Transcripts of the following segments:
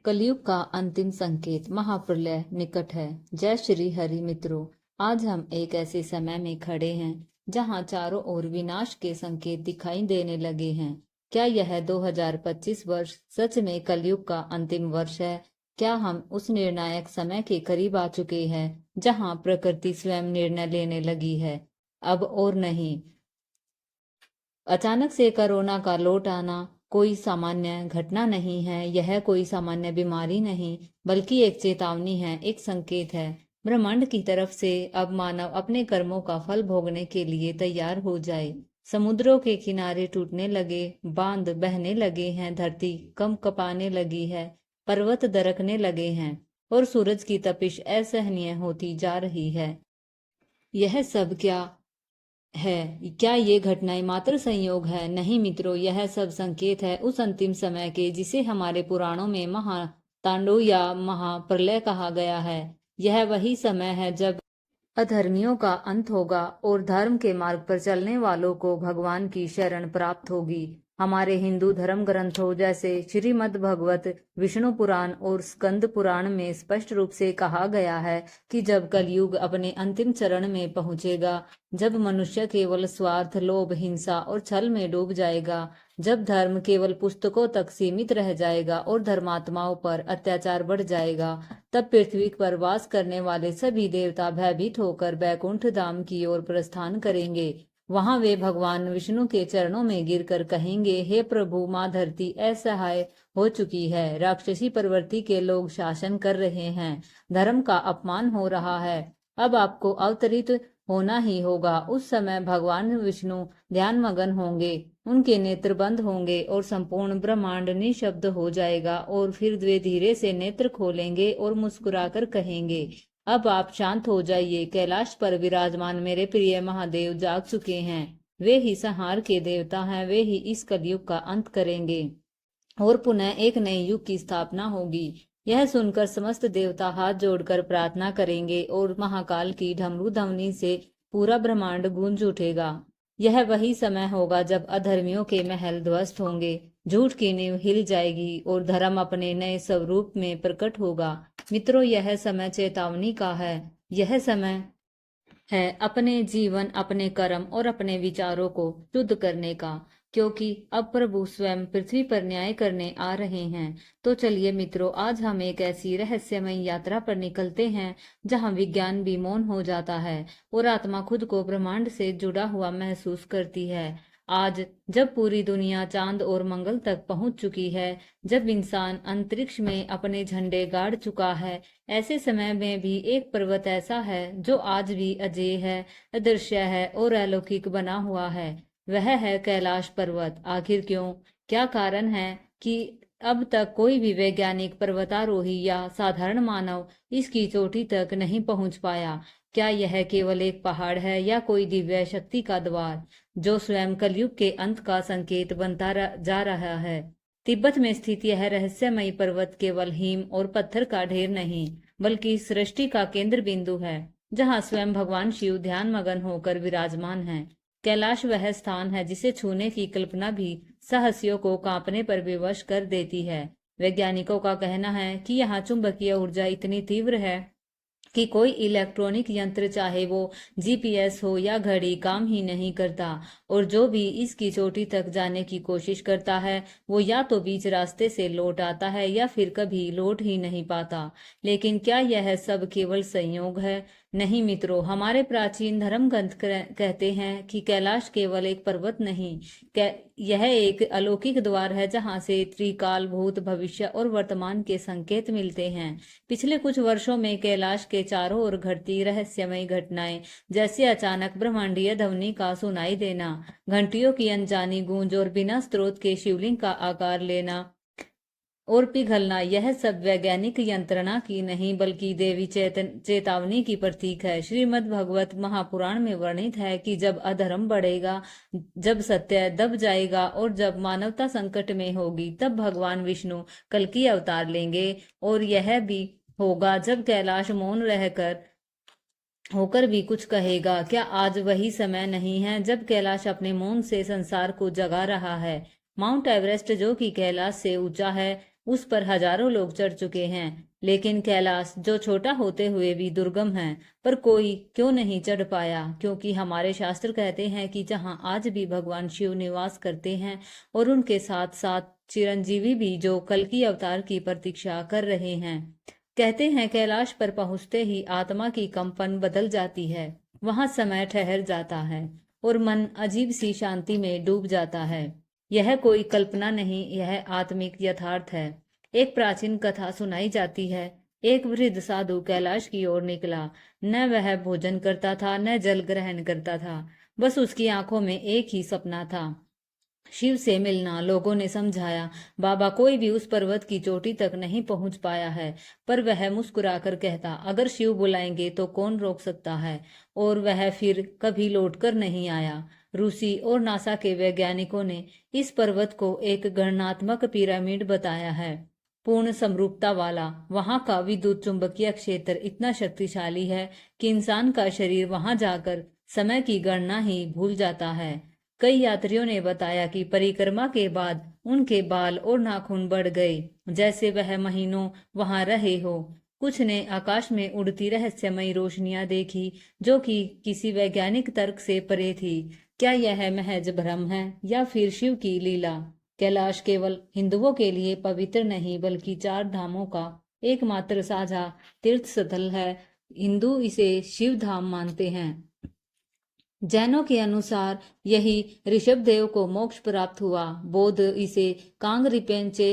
कलयुग का अंतिम संकेत महाप्रलय निकट है। जय श्री हरि मित्रों, आज हम एक ऐसे समय में खड़े हैं जहां चारों ओर विनाश के संकेत दिखाई देने लगे हैं। क्या यह 2025 वर्ष सच में कलयुग का अंतिम वर्ष है? क्या हम उस निर्णायक समय के करीब आ चुके हैं जहां प्रकृति स्वयं निर्णय लेने लगी है? अब और नहीं। अचानक से कोरोना का लौट आना कोई सामान्य घटना नहीं है। यह कोई सामान्य बीमारी नहीं, बल्कि एक चेतावनी है, एक संकेत है ब्रह्मांड की तरफ से। अब मानव अपने कर्मों का फल भोगने के लिए तैयार हो जाए। समुद्रों के किनारे टूटने लगे, बांध बहने लगे हैं, धरती कंपने लगी है, पर्वत दरकने लगे हैं और सूरज की तपिश असहनीय होती जा रही है। यह सब क्या है? क्या ये घटनाएं मात्र संयोग है? नहीं मित्रों, यह सब संकेत है उस अंतिम समय के जिसे हमारे पुराणों में महातांडव या महाप्रलय कहा गया है। यह वही समय है जब अधर्मियों का अंत होगा और धर्म के मार्ग पर चलने वालों को भगवान की शरण प्राप्त होगी। हमारे हिंदू धर्म ग्रंथों जैसे श्रीमद् भगवत, विष्णु पुराण और स्कंद पुराण में स्पष्ट रूप से कहा गया है कि जब कलयुग अपने अंतिम चरण में पहुंचेगा, जब मनुष्य केवल स्वार्थ, लोभ, हिंसा और छल में डूब जाएगा, जब धर्म केवल पुस्तकों तक सीमित रह जाएगा और धर्मात्माओं पर अत्याचार बढ़ जाएगा, तब पृथ्वी पर वास करने वाले सभी देवता भयभीत होकर बैकुंठ धाम की ओर प्रस्थान करेंगे। वहां वे भगवान विष्णु के चरणों में गिरकर कहेंगे, हे प्रभु, माँ धरती असहाय हो चुकी है, राक्षसी प्रवृत्ति के लोग शासन कर रहे हैं, धर्म का अपमान हो रहा है, अब आपको अवतरित होना ही होगा। उस समय भगवान विष्णु ध्यान मगन होंगे, उनके नेत्र बंद होंगे और संपूर्ण ब्रह्मांड निशब्द हो जाएगा और फिर वे धीरे से नेत्र खोलेंगे और मुस्कुराकर कहेंगे, अब आप शांत हो जाइए। कैलाश पर विराजमान मेरे प्रिय महादेव जाग चुके हैं। वे ही संहार के देवता हैं, वे ही इस कलयुग का अंत करेंगे और पुनः एक नए युग की स्थापना होगी। यह सुनकर समस्त देवता हाथ जोड़कर प्रार्थना करेंगे और महाकाल की डमरू ध्वनि से पूरा ब्रह्मांड गूंज उठेगा। यह वही समय होगा जब अधर्मियों के महल ध्वस्त होंगे, झूठ की नींव हिल जाएगी और धर्म अपने नए स्वरूप में प्रकट होगा। मित्रों, यह समय चेतावनी का है। यह समय है अपने जीवन, अपने कर्म और अपने विचारों को शुद्ध करने का, क्योंकि अब प्रभु स्वयं पृथ्वी पर न्याय करने आ रहे हैं। तो चलिए मित्रों, आज हम एक ऐसी रहस्यमय यात्रा पर निकलते हैं जहां विज्ञान भी मौन हो जाता है और आत्मा खुद को ब्रह्मांड से जुड़ा हुआ महसूस करती है। आज जब पूरी दुनिया चांद और मंगल तक पहुंच चुकी है, जब इंसान अंतरिक्ष में अपने झंडे गाड़ चुका है, ऐसे समय में भी एक पर्वत ऐसा है जो आज भी अजेय है, अदृश्य है और अलौकिक बना हुआ है। वह है कैलाश पर्वत। आखिर क्यों? क्या कारण है कि अब तक कोई भी वैज्ञानिक, पर्वतारोही या साधारण मानव इसकी चोटी तक नहीं पहुंच पाया? क्या यह केवल एक पहाड़ है या कोई दिव्य शक्ति का द्वार जो स्वयं कलयुग के अंत का संकेत बनता जा रहा है? तिब्बत में स्थित यह रहस्यमयी पर्वत केवल हिम और पत्थर का ढेर नहीं, बल्कि सृष्टि का केंद्र बिंदु है, जहां स्वयं भगवान शिव ध्यान मगन होकर विराजमान है। कैलाश वह स्थान है जिसे छूने की कल्पना भी साहसियों को कांपने पर विवश कर देती है। वैज्ञानिकों का कहना है कि यहाँ चुंबकीय ऊर्जा इतनी तीव्र है कि कोई इलेक्ट्रॉनिक यंत्र, चाहे वो जीपीएस हो या घड़ी, काम ही नहीं करता और जो भी इसकी चोटी तक जाने की कोशिश करता है वो या तो बीच रास्ते से लौट आता है या फिर कभी लौट ही नहीं पाता। लेकिन क्या यह सब केवल संयोग है? नहीं मित्रों, हमारे प्राचीन धर्म ग्रंथ कहते हैं कि कैलाश केवल एक पर्वत नहीं, यह एक अलौकिक द्वार है जहां से त्रिकाल, भूत, भविष्य और वर्तमान के संकेत मिलते हैं। पिछले कुछ वर्षों में कैलाश के चारों ओर घटती रहस्यमय घटनाएं, जैसे अचानक ब्रह्मांडीय ध्वनि का सुनाई देना, घंटियों की अनजानी गूंज और बिना स्रोत के शिवलिंग का आकार लेना और पिघलना, यह सब वैज्ञानिक यंत्रणा की नहीं बल्कि देवी चेतावनी की प्रतीक है। श्रीमद् भगवत महापुराण में वर्णित है कि जब अधर्म बढ़ेगा, जब सत्य दब जाएगा और जब मानवता संकट में होगी, तब भगवान विष्णु कल्कि अवतार लेंगे। और यह भी होगा जब कैलाश मौन होकर भी कुछ कहेगा। क्या आज वही समय नहीं है जब कैलाश अपने मौन से संसार को जगा रहा है? माउंट एवरेस्ट, जो कि कैलाश से ऊंचा है, उस पर हजारों लोग चढ़ चुके हैं, लेकिन कैलाश जो छोटा होते हुए भी दुर्गम है, पर कोई क्यों नहीं चढ़ पाया? क्योंकि हमारे शास्त्र कहते हैं कि जहाँ आज भी भगवान शिव निवास करते हैं और उनके साथ साथ चिरंजीवी भी जो कल की अवतार की प्रतीक्षा कर रहे हैं। कहते हैं कैलाश पर पहुंचते ही आत्मा की कंपन बदल जाती है, वहां समय ठहर जाता है और मन अजीब सी शांति में डूब जाता है। यह कोई कल्पना नहीं, यह आत्मिक यथार्थ है। एक प्राचीन कथा सुनाई जाती है। एक वृद्ध साधु कैलाश की ओर निकला। न वह भोजन करता था, न जल ग्रहण करता था, बस उसकी आंखों में एक ही सपना था, शिव से मिलना। लोगों ने समझाया, बाबा कोई भी उस पर्वत की चोटी तक नहीं पहुंच पाया है, पर वह मुस्कुराकर कहता, अगर शिव बुलाएंगे तो कौन रोक सकता है। और वह फिर कभी लौटकर नहीं आया। रूसी और नासा के वैज्ञानिकों ने इस पर्वत को एक गणनात्मक पिरामिड बताया है, पूर्ण समरूपता वाला। वहां का विद्युत चुंबकीय क्षेत्र इतना शक्तिशाली है कि इंसान का शरीर वहां जाकर समय की गणना ही भूल जाता है। कई यात्रियों ने बताया कि परिक्रमा के बाद उनके बाल और नाखून बढ़ गए, जैसे वह महीनों वहां रहे हो। कुछ ने आकाश में उड़ती रहस्यमयी रोशनियां देखी, जो कि किसी वैज्ञानिक तर्क से परे थी। क्या यह महज भ्रम है या फिर शिव की लीला? कैलाश केवल हिंदुओं के लिए पवित्र नहीं, बल्कि 4 धामों का एकमात्र साझा तीर्थ स्थल है। हिंदू इसे शिव धाम मानते हैं। जैनों के अनुसार यही ऋषभदेव को मोक्ष प्राप्त हुआ। बौद्ध इसे कांग रिपेंचे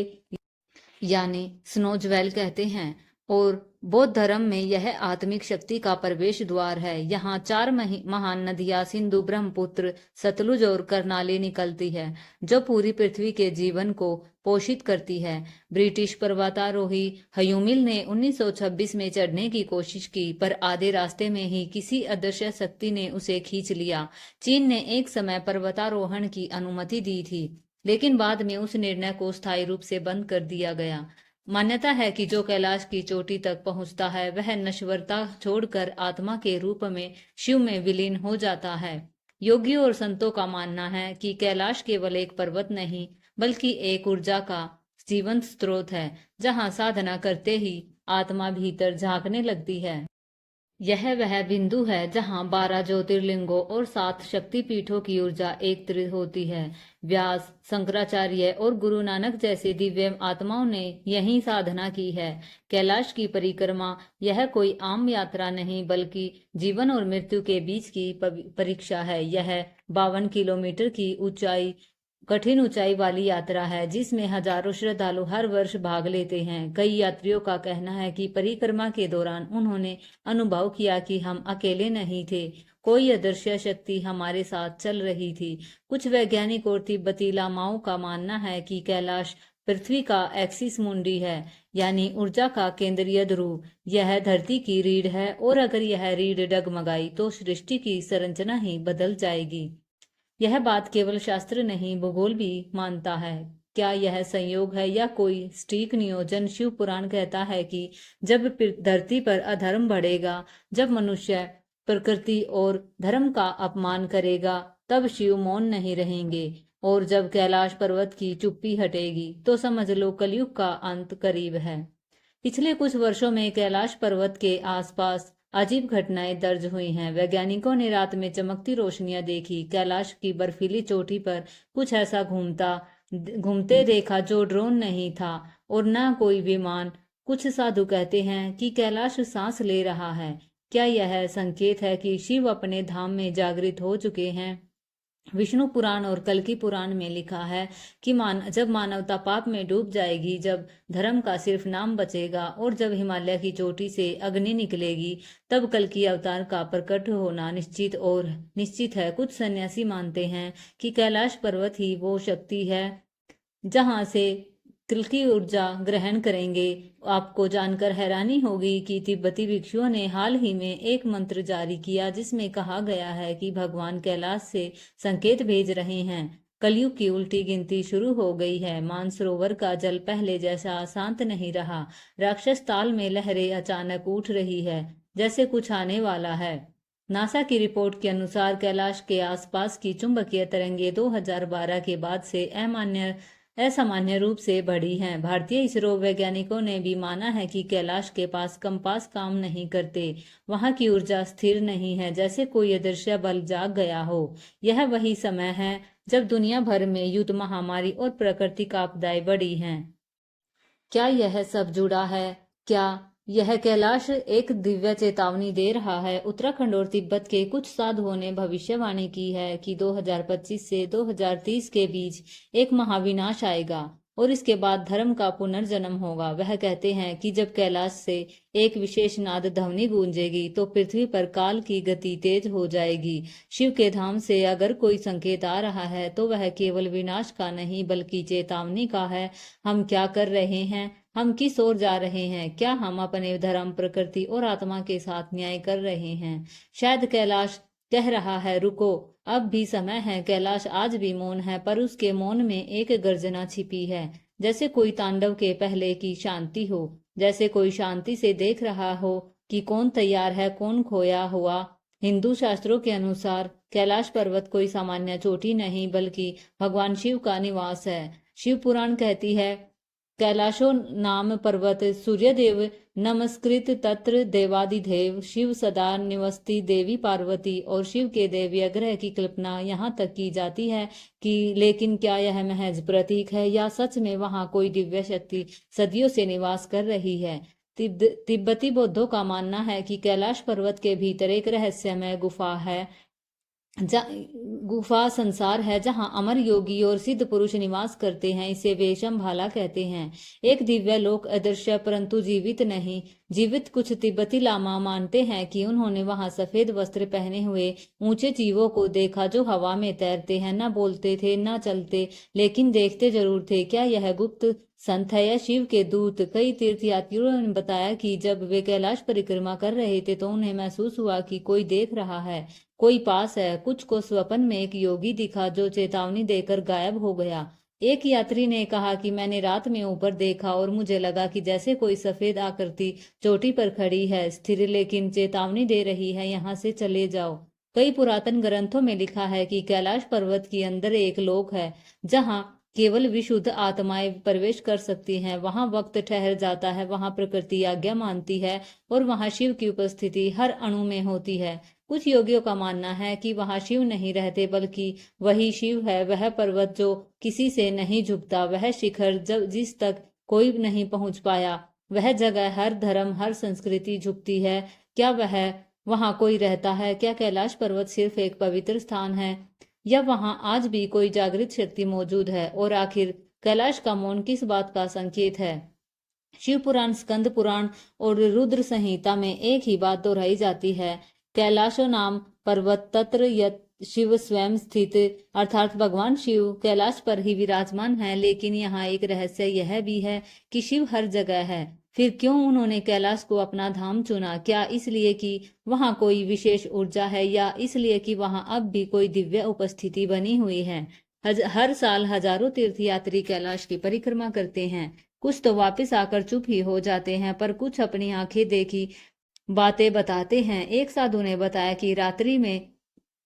यानी स्नोजवेल कहते हैं और बौद्ध धर्म में यह आत्मिक शक्ति का प्रवेश द्वार है। यहाँ 4 महान नदियां सिंधु, ब्रह्मपुत्र, सतलुज और करनाली निकलती है, जो पूरी पृथ्वी के जीवन को पोषित करती है। ब्रिटिश पर्वतारोही ह्यूमिल ने 1926 में चढ़ने की कोशिश की, पर आधे रास्ते में ही किसी अदृश्य शक्ति ने उसे खींच लिया। चीन ने एक समय पर्वतारोहण की अनुमति दी थी, लेकिन बाद में उस निर्णय को स्थायी रूप से बंद कर दिया गया। मान्यता है कि जो कैलाश की चोटी तक पहुंचता है, वह नश्वरता छोड़कर आत्मा के रूप में शिव में विलीन हो जाता है। योगियों और संतों का मानना है कि कैलाश केवल एक पर्वत नहीं, बल्कि एक ऊर्जा का जीवंत स्रोत है, जहां साधना करते ही आत्मा भीतर झांकने लगती है। यह वह बिंदु है जहां 12 ज्योतिर्लिंगों और 7 शक्तिपीठों की ऊर्जा एकत्रित होती है। व्यास, शंकराचार्य और गुरु नानक जैसे दिव्य आत्माओं ने यही साधना की है। कैलाश की परिक्रमा यह कोई आम यात्रा नहीं, बल्कि जीवन और मृत्यु के बीच की परीक्षा है। यह 52 किलोमीटर की कठिन ऊंचाई वाली यात्रा है, जिसमें हजारों श्रद्धालु हर वर्ष भाग लेते हैं। कई यात्रियों का कहना है कि परिक्रमा के दौरान उन्होंने अनुभव किया कि हम अकेले नहीं थे, कोई अदृश्य शक्ति हमारे साथ चल रही थी। कुछ वैज्ञानिक और तिब्बती लामाओं का मानना है कि कैलाश पृथ्वी का एक्सिस मुंडी है, यानी ऊर्जा का केंद्रीय ध्रुव। यह धरती की रीढ़ है और अगर यह रीढ़ डगमगाई तो सृष्टि की संरचना ही बदल जाएगी। यह बात केवल शास्त्र नहीं, भूगोल भी मानता है। क्या यह संयोग है या कोई सटीक नियोजन? शिव पुराण कहता है कि जब धरती पर अधर्म बढ़ेगा, जब मनुष्य प्रकृति और धर्म का अपमान करेगा, तब शिव मौन नहीं रहेंगे। और जब कैलाश पर्वत की चुप्पी हटेगी, तो समझ लो कलयुग का अंत करीब है। पिछले कुछ वर्षों में कैलाश पर्वत के आसपास अजीब घटनाएं दर्ज हुई हैं। वैज्ञानिकों ने रात में चमकती रोशनियां देखी। कैलाश की बर्फीली चोटी पर कुछ ऐसा घूमते देखा जो ड्रोन नहीं था और न कोई विमान। कुछ साधु कहते हैं कि कैलाश सांस ले रहा है। क्या यह संकेत है कि शिव अपने धाम में जागृत हो चुके हैं? विष्णु पुराण और कल्कि पुराण में लिखा है कि जब मानवता पाप में डूब जाएगी, जब धर्म का सिर्फ नाम बचेगा और जब हिमालय की चोटी से अग्नि निकलेगी, तब कल्कि अवतार का प्रकट होना निश्चित है। कुछ सन्यासी मानते हैं कि कैलाश पर्वत ही वो शक्ति है जहां से कल्कि ऊर्जा ग्रहण करेंगे। आपको जानकर हैरानी होगी कि तिब्बती भिक्षुओं ने हाल ही में एक मंत्र जारी किया, जिसमें कहा गया है कि भगवान कैलाश से संकेत भेज रहे हैं। कलयुग की उल्टी गिनती शुरू हो गई है। मानसरोवर का जल पहले जैसा शांत नहीं रहा। राक्षस ताल में लहरें अचानक उठ रही है, जैसे कुछ आने वाला है। नासा की रिपोर्ट के अनुसार कैलाश के आसपास की चुंबकीय तरंगें 2012 के बाद से असामान्य रूप से बढ़ी हैं। भारतीय इसरो वैज्ञानिकों ने भी माना है कि कैलाश के पास कंपास काम नहीं करते, वहां की ऊर्जा स्थिर नहीं है, जैसे कोई अदृश्य बल जाग गया हो। यह वही समय है जब दुनिया भर में युद्ध, महामारी और प्राकृतिक आपदाएं बढ़ी हैं। क्या यह सब जुड़ा है? क्या यह कैलाश एक दिव्य चेतावनी दे रहा है? उत्तराखंड और तिब्बत के कुछ साधुओं ने भविष्यवाणी की है कि 2025 से 2030 के बीच एक महाविनाश आएगा और इसके बाद धर्म का पुनर्जन्म होगा। वह कहते हैं कि जब कैलाश से एक विशेष नाद ध्वनि गूंजेगी तो पृथ्वी पर काल की गति तेज हो जाएगी। शिव के धाम से अगर कोई संकेत आ रहा है तो वह केवल विनाश का नहीं बल्कि चेतावनी का है। हम क्या कर रहे हैं? हम किस ओर जा रहे हैं? क्या हम अपने धर्म, प्रकृति और आत्मा के साथ न्याय कर रहे हैं? शायद कैलाश कह रहा है, रुको, अब भी समय है। कैलाश आज भी मौन है, पर उसके मौन में एक गर्जना छिपी है, जैसे कोई तांडव के पहले की शांति हो, जैसे कोई शांति से देख रहा हो कि कौन तैयार है, कौन खोया हुआ। हिंदू शास्त्रों के अनुसार कैलाश पर्वत कोई सामान्य चोटी नहीं बल्कि भगवान शिव का निवास है। शिव पुराण कहती है, कैलाशो नाम पर्वत सूर्यदेव नमस्कृत तत्र देवादिदेव शिव सदा निवसती देवी पार्वती। और शिव के दैवीय ग्रह की कल्पना यहाँ तक की जाती है कि लेकिन क्या यह महज प्रतीक है या सच में वहाँ कोई दिव्य शक्ति सदियों से निवास कर रही है? तिब्बती बौद्धों का मानना है कि कैलाश पर्वत के भीतर एक रहस्यमय गुफा संसार है जहां अमर योगी और सिद्ध पुरुष निवास करते हैं। इसे वे शंभाला कहते हैं, एक दिव्य लोक, अदृश्य परंतु जीवित नहीं। जीवित कुछ तिब्बती लामा मानते हैं कि उन्होंने वहां सफेद वस्त्र पहने हुए ऊंचे जीवों को देखा जो हवा में तैरते हैं, न बोलते थे न चलते, लेकिन देखते जरूर थे। क्या यह गुप्त संत है या शिव के दूत? कई तीर्थयात्रियों ने बताया कि जब वे कैलाश परिक्रमा कर रहे थे तो उन्हें महसूस हुआ कि कोई देख रहा है, कोई पास है। कुछ को स्वप्न में एक योगी दिखा जो चेतावनी देकर गायब हो गया। एक यात्री ने कहा कि मैंने रात में ऊपर देखा और मुझे लगा कि जैसे कोई सफेद आकृति चोटी पर खड़ी है, स्थिर, लेकिन चेतावनी दे रही है, यहाँ से चले जाओ। कई पुरातन ग्रंथों में लिखा है कि कैलाश पर्वत के अंदर एक लोक है जहाँ केवल विशुद्ध आत्माएं प्रवेश कर सकती हैं। वहां वक्त ठहर जाता है, वहां प्रकृति आज्ञा मानती है और वहां शिव की उपस्थिति हर अणु में होती है। कुछ योगियों का मानना है कि वहां शिव नहीं रहते बल्कि वही शिव है, वह पर्वत जो किसी से नहीं झुकता, वह शिखर जिस तक कोई नहीं पहुंच पाया, वह जगह हर धर्म, हर संस्कृति झुकती है। क्या वहां कोई रहता है? क्या कैलाश पर्वत सिर्फ एक पवित्र स्थान है या वहां आज भी कोई जागृत शक्ति मौजूद है? और आखिर कैलाश का मौन किस बात का संकेत है? शिव पुराण, स्कंद पुराण और रुद्र संहिता में एक ही बात दोहराई जाती है, कैलाशो नाम पर्वत तत्र यत शिव स्वयं स्थित, अर्थात भगवान शिव कैलाश पर ही विराजमान है। लेकिन यहाँ एक रहस्य यह भी है कि शिव हर जगह है। फिर क्यों उन्होंने कैलाश को अपना धाम चुना? क्या इसलिए कि वहां कोई विशेष ऊर्जा है या इसलिए कि वहां अब भी कोई दिव्य उपस्थिति बनी हुई है? हर साल हजारों तीर्थयात्री कैलाश की परिक्रमा करते हैं। कुछ तो वापस आकर चुप ही हो जाते हैं, पर कुछ अपनी आंखें देखी बातें बताते हैं। एक साधु ने बताया कि रात्रि में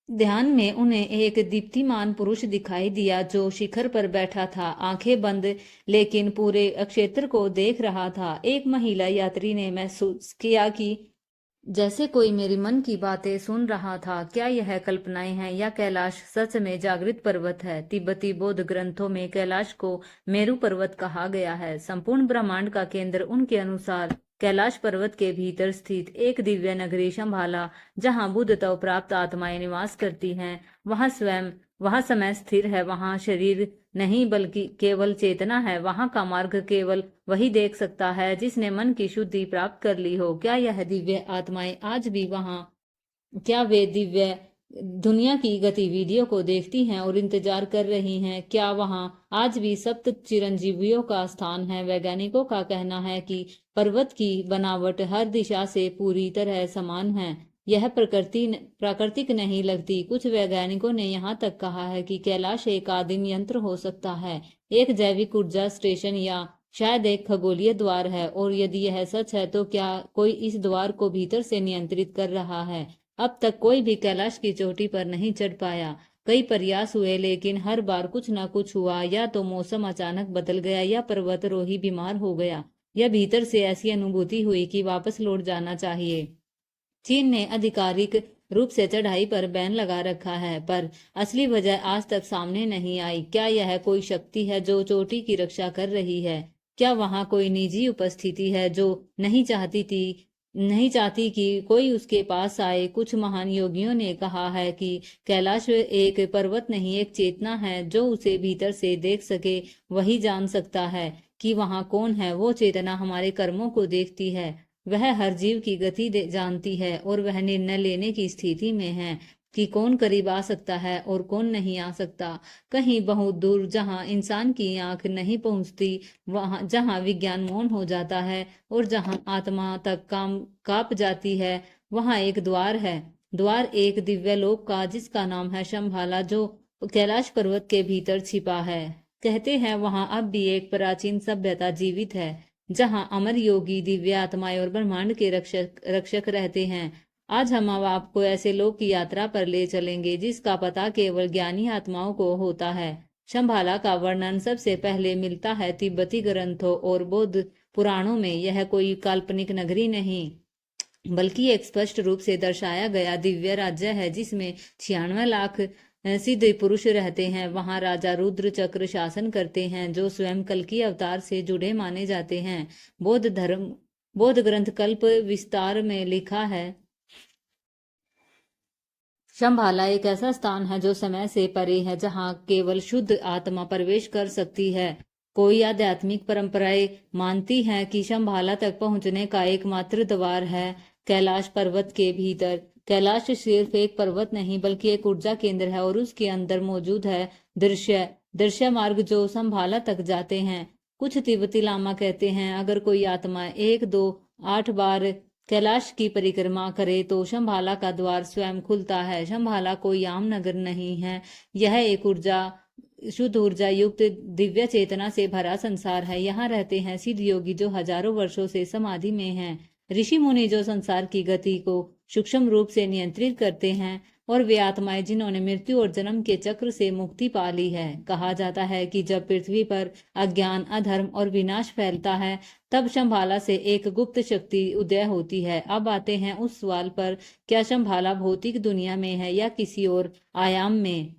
ध्यान में उन्हें एक दीप्तिमान पुरुष दिखाई दिया जो शिखर पर बैठा था, आंखें बंद, लेकिन पूरे क्षेत्र को देख रहा था। एक महिला यात्री ने महसूस किया कि जैसे कोई मेरी मन की बातें सुन रहा था। क्या यह कल्पनाएं हैं या कैलाश सच में जागृत पर्वत है? तिब्बती बौद्ध ग्रंथों में कैलाश को मेरु पर्वत कहा गया है, संपूर्ण ब्रह्मांड का केंद्र। उनके अनुसार कैलाश पर्वत के भीतर स्थित एक दिव्य नगरी शंभाला, जहां बुद्धत्व प्राप्त आत्माएं निवास करती हैं, वहां समय स्थिर है, वहां शरीर नहीं बल्कि केवल चेतना है। वहां का मार्ग केवल वही देख सकता है जिसने मन की शुद्धि प्राप्त कर ली हो। क्या यह दिव्य आत्माएं आज भी क्या वे दिव्य दुनिया की गतिविधियों को देखती हैं और इंतजार कर रही हैं? क्या वहां आज भी सप्त चिरंजीवियों का स्थान है? वैज्ञानिकों का कहना है कि पर्वत की बनावट हर दिशा से पूरी तरह समान है, यह प्राकृतिक नहीं लगती। कुछ वैज्ञानिकों ने यहाँ तक कहा है कि कैलाश एक आदिम यंत्र हो सकता है, एक जैविक ऊर्जा स्टेशन या शायद एक खगोलीय द्वार है। और यदि यह सच है तो क्या कोई इस द्वार को भीतर से नियंत्रित कर रहा है? अब तक कोई भी कैलाश की चोटी पर नहीं चढ़ पाया, कई प्रयास हुए लेकिन हर बार कुछ न कुछ हुआ। या तो मौसम अचानक बदल गया, या पर्वतारोही बीमार हो गया, या भीतर से ऐसी अनुभूति हुई कि वापस लौट जाना चाहिए। चीन ने आधिकारिक रूप से चढ़ाई पर बैन लगा रखा है, पर असली वजह आज तक सामने नहीं आई। क्या यह कोई शक्ति है जो चोटी की रक्षा कर रही है? क्या वहां कोई निजी उपस्थिति है जो नहीं चाहती कि कोई उसके पास आए? कुछ महान योगियों ने कहा है कि कैलाश एक पर्वत नहीं, एक चेतना है। जो उसे भीतर से देख सके वही जान सकता है कि वहां कौन है। वो चेतना हमारे कर्मों को देखती है, वह हर जीव की गति जानती है, और वह निर्णय लेने की स्थिति में है कि कौन करीब आ सकता है और कौन नहीं आ सकता। कहीं बहुत दूर जहां इंसान की आंख नहीं पहुंचती, वहां जहां विज्ञान मौन हो जाता है और जहां आत्मा तक कांप जाती है, वहां एक द्वार है। द्वार एक दिव्य लोक का, जिसका नाम है शंभाला, जो कैलाश पर्वत के भीतर छिपा है। कहते हैं वहां अब भी एक प्राचीन सभ्यता जीवित है, जहां अमर योगी, दिव्य आत्माएं और ब्रह्मांड के रक्षक रहते हैं। आज हम अब आपको ऐसे लोक की यात्रा पर ले चलेंगे जिसका पता केवल ज्ञानी आत्माओं को होता है। शंभाला का वर्णन सबसे पहले मिलता है तिब्बती ग्रंथों और बौद्ध पुराणों में। यह कोई काल्पनिक नगरी नहीं, बल्कि एक स्पष्ट रूप से दर्शाया गया दिव्य राज्य है, जिसमें 96 लाख सिद्ध पुरुष रहते हैं। वहां राजा रुद्र चक्र शासन करते हैं, जो स्वयं कल्कि अवतार से जुड़े माने जाते हैं। बौद्ध ग्रंथ कल्प विस्तार में लिखा है, शंभाला एक ऐसा स्थान है जो समय से परे है, जहां केवल शुद्ध आत्मा प्रवेश कर सकती है। कोई आध्यात्मिक परंपराएं मानती हैं कि शंभाला तक पहुंचने का एकमात्र द्वार है कैलाश पर्वत के भीतर। कैलाश सिर्फ एक पर्वत नहीं, बल्कि एक ऊर्जा केंद्र है, और उसके अंदर मौजूद है दृश्य मार्ग जो शंभाला तक जाते हैं। कुछ तिब्बती लामा कहते हैं अगर कोई आत्मा 1, 2, 8 बार कैलाश की परिक्रमा करे तो शंभाला का द्वार स्वयं खुलता है। शंभाला कोई आम नगर नहीं है, यह एक शुद्ध ऊर्जा युक्त दिव्य चेतना से भरा संसार है। यहाँ रहते हैं सिद्ध योगी जो हजारों वर्षों से समाधि में हैं, ऋषि मुनि जो संसार की गति को सूक्ष्म रूप से नियंत्रित करते हैं, और वे आत्माएं जिन्होंने मृत्यु और जन्म के चक्र से मुक्ति पा ली है। कहा जाता है कि जब पृथ्वी पर अज्ञान, अधर्म और विनाश फैलता है, तब शंभाला से एक गुप्त शक्ति उदय होती है। अब आते हैं उस सवाल पर, क्या शंभाला भौतिक दुनिया में है या किसी और आयाम में?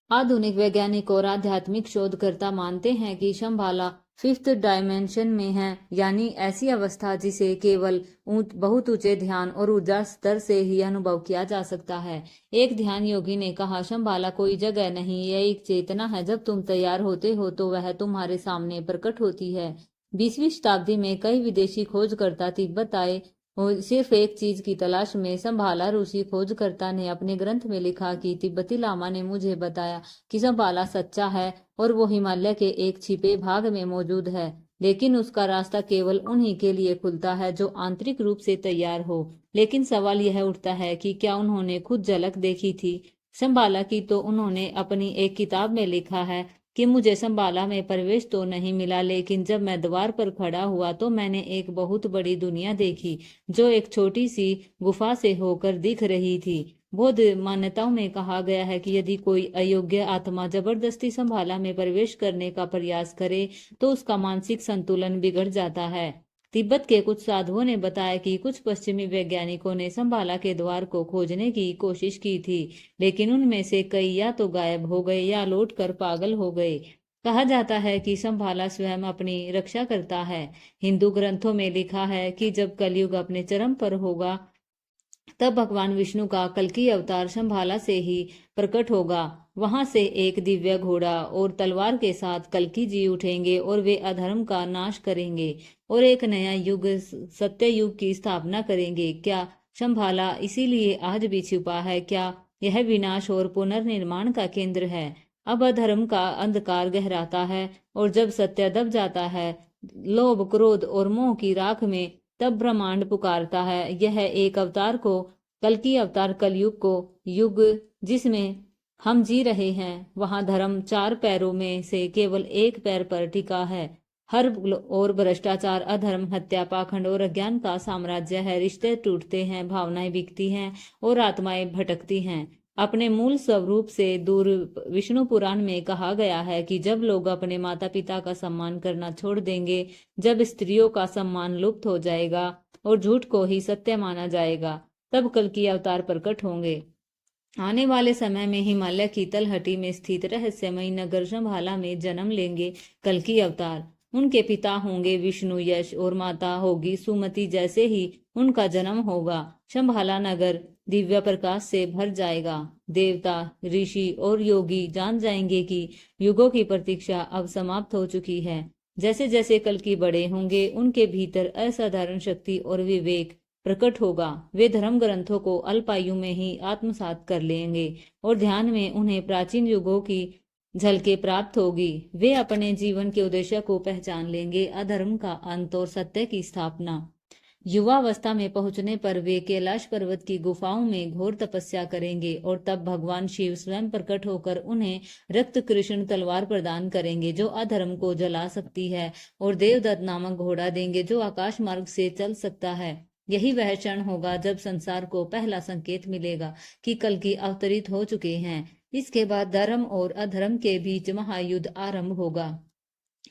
आधुनिक वैज्ञानिक और आध्यात्मिक शोधकर्ता मानते हैं कि शंभाला 5th डायमेंशन में है, यानी ऐसी अवस्था जिसे केवल बहुत ऊंचे ध्यान और ऊर्जा स्तर से ही अनुभव किया जा सकता है। एक ध्यान योगी ने कहा, शंभाला कोई जगह नहीं, यह एक चेतना है। जब तुम तैयार होते हो तो वह तुम्हारे सामने प्रकट होती है। 20वीं शताब्दी में कई विदेशी खोजकर्ता तिब्बत आए सिर्फ एक चीज की तलाश में। शंभाला रूसी खोजकर्ता ने अपने ग्रंथ में लिखा कि तिब्बती लामा ने मुझे बताया कि शंभाला सच्चा है और वो हिमालय के एक छिपे भाग में मौजूद है, लेकिन उसका रास्ता केवल उन्हीं के लिए खुलता है जो आंतरिक रूप से तैयार हो। लेकिन सवाल यह उठता है कि क्या उन्होंने खुद झलक देखी थी शंभाला की? तो उन्होंने अपनी एक किताब में लिखा है कि मुझे शंभाला में प्रवेश तो नहीं मिला, लेकिन जब मैं द्वार पर खड़ा हुआ तो मैंने एक बहुत बड़ी दुनिया देखी जो एक छोटी सी गुफा से होकर दिख रही थी। बौद्ध मान्यताओं में कहा गया है कि यदि कोई अयोग्य आत्मा जबरदस्ती शंभाला में प्रवेश करने का प्रयास करे तो उसका मानसिक संतुलन बिगड़ जाता है। तिब्बत के कुछ साधुओं ने बताया कि कुछ पश्चिमी वैज्ञानिकों ने शंभाला के द्वार को खोजने की कोशिश की थी, लेकिन उनमें से कई या तो गायब हो गए या लौटकर पागल हो गए। कहा जाता है कि शंभाला स्वयं अपनी रक्षा करता है। हिंदू ग्रंथों में लिखा है कि जब कलयुग अपने चरम पर होगा, तब भगवान विष्णु का कल्कि अवतार शंभाला से ही प्रकट होगा। वहां से एक दिव्य घोड़ा और तलवार के साथ कल्कि जी उठेंगे और वे अधर्म का नाश करेंगे और एक नया युग, सत्य युग की स्थापना करेंगे। क्या शंभाला इसीलिए आज भी छुपा है? क्या यह विनाश और पुनर्निर्माण का केंद्र है? अब अधर्म का अंधकार गहराता है और जब सत्य दब जाता है, लोभ, क्रोध और मोह की राख में, तब ब्रह्मांड पुकारता है। यह एक अवतार को, कल्कि अवतार कलयुग को, युग जिसमें हम जी रहे हैं, वहां धर्म 4 पैरों में से केवल एक पैर पर टिका है। हर और भ्रष्टाचार, अधर्म, हत्या, पाखंड और अज्ञान का साम्राज्य है। रिश्ते टूटते हैं, भावनाएं बिकती हैं और आत्माएं भटकती हैं। अपने मूल स्वरूप से दूर। विष्णु पुराण में कहा गया है कि जब लोग अपने माता पिता का सम्मान करना छोड़ देंगे, जब स्त्रियों का सम्मान लुप्त हो जाएगा और झूठ को ही सत्य माना जाएगा, तब कल्कि अवतार प्रकट होंगे। आने वाले समय में हिमालय की तलहटी में स्थित रहस्यमयी नगर शंभाला में जन्म लेंगे कल्कि अवतार। उनके पिता होंगे विष्णु यश और माता होगी सुमति। जैसे ही उनका जन्म होगा, शंभाला नगर दिव्य प्रकाश से भर जाएगा। देवता, ऋषि और योगी जान जाएंगे कि युगों की प्रतीक्षा अब समाप्त हो चुकी है। जैसे जैसे कल्कि बड़े होंगे, उनके भीतर असाधारण शक्ति और विवेक प्रकट होगा। वे धर्म ग्रंथों को अल्पायु में ही आत्मसात कर लेंगे और ध्यान में उन्हें प्राचीन युगों की झलकें प्राप्त होगी। वे अपने जीवन के उद्देश्य को पहचान लेंगे, अधर्म का अंत और सत्य की स्थापना। युवावस्था में पहुंचने पर वे कैलाश पर्वत की गुफाओं में घोर तपस्या करेंगे और तब भगवान शिव स्वयं प्रकट होकर उन्हें रक्त कृष्ण तलवार प्रदान करेंगे जो अधर्म को जला सकती है, और देवदत्त नामक घोड़ा देंगे जो आकाश मार्ग से चल सकता है। यही वह क्षण होगा जब संसार को पहला संकेत मिलेगा कि कल्कि अवतरित हो चुके हैं। इसके बाद धर्म और अधर्म के बीच महायुद्ध आरंभ होगा।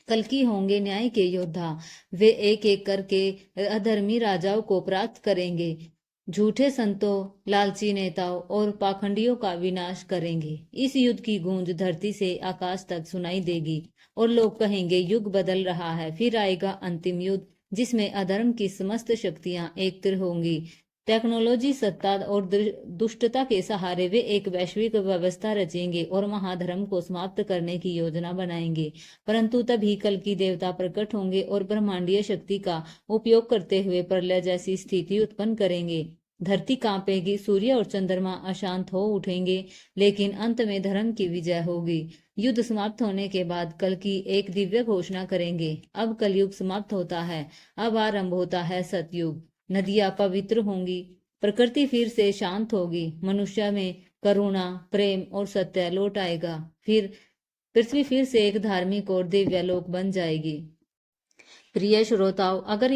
कल्कि होंगे न्याय के योद्धा। वे एक एक करके अधर्मी राजाओं को परास्त करेंगे, झूठे संतों, लालची नेताओं और पाखंडियों का विनाश करेंगे। इस युद्ध की गूंज धरती से आकाश तक सुनाई देगी और लोग कहेंगे युग बदल रहा है। फिर आएगा अंतिम युद्ध जिसमें अधर्म की समस्त शक्तियां एकत्र होंगी। टेक्नोलॉजी, सत्ता और दुष्टता के सहारे वे एक वैश्विक व्यवस्था रचेंगे और महाधर्म को समाप्त करने की योजना बनाएंगे। परंतु तभी कल्कि देवता प्रकट होंगे और ब्रह्मांडीय शक्ति का उपयोग करते हुए प्रलय जैसी स्थिति उत्पन्न करेंगे। धरती कांपेगी, सूर्य और चंद्रमा अशांत हो उठेंगे, लेकिन अंत में धर्म की विजय होगी। युद्ध समाप्त होने के बाद कल्कि एक दिव्य घोषणा करेंगे, अब कलयुग समाप्त होता है, अब आरंभ होता है सतयुग। नदियां पवित्र होंगी, प्रकृति फिर से शांत होगी, मनुष्य में करुणा, प्रेम और सत्य लौट आएगा। फिर पृथ्वी फिर से एक धार्मिक और दिव्य लोक बन जाएगी। प्रिय श्रोताओं, अगर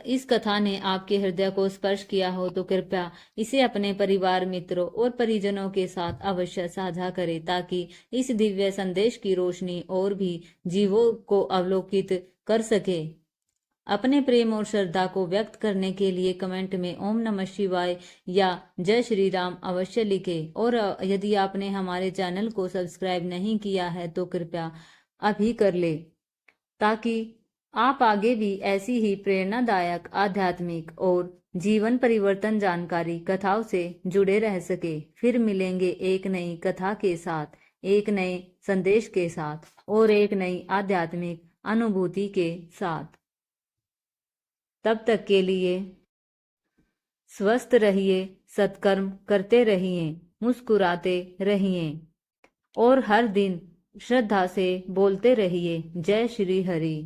इस कथा ने आपके हृदय को स्पर्श किया हो तो कृपया इसे अपने परिवार, मित्रों और परिजनों के साथ अवश्य साझा करें, ताकि इस दिव्य संदेश की रोशनी और भी जीवों को अवलोकित कर सके। अपने प्रेम और श्रद्धा को व्यक्त करने के लिए कमेंट में ओम नमः शिवाय या जय श्री राम अवश्य लिखें। और यदि आपने हमारे चैनल को सब्सक्राइब नहीं किया है तो कृपया अभी कर ले, ताकि आप आगे भी ऐसी ही प्रेरणादायक, आध्यात्मिक और जीवन परिवर्तन जानकारी कथाओं से जुड़े रह सके। फिर मिलेंगे एक नई कथा के साथ, एक नए संदेश के साथ और एक नई आध्यात्मिक अनुभूति के साथ। तब तक के लिए स्वस्थ रहिए, सत्कर्म करते रहिए, मुस्कुराते रहिए और हर दिन श्रद्धा से बोलते रहिए जय श्री हरि।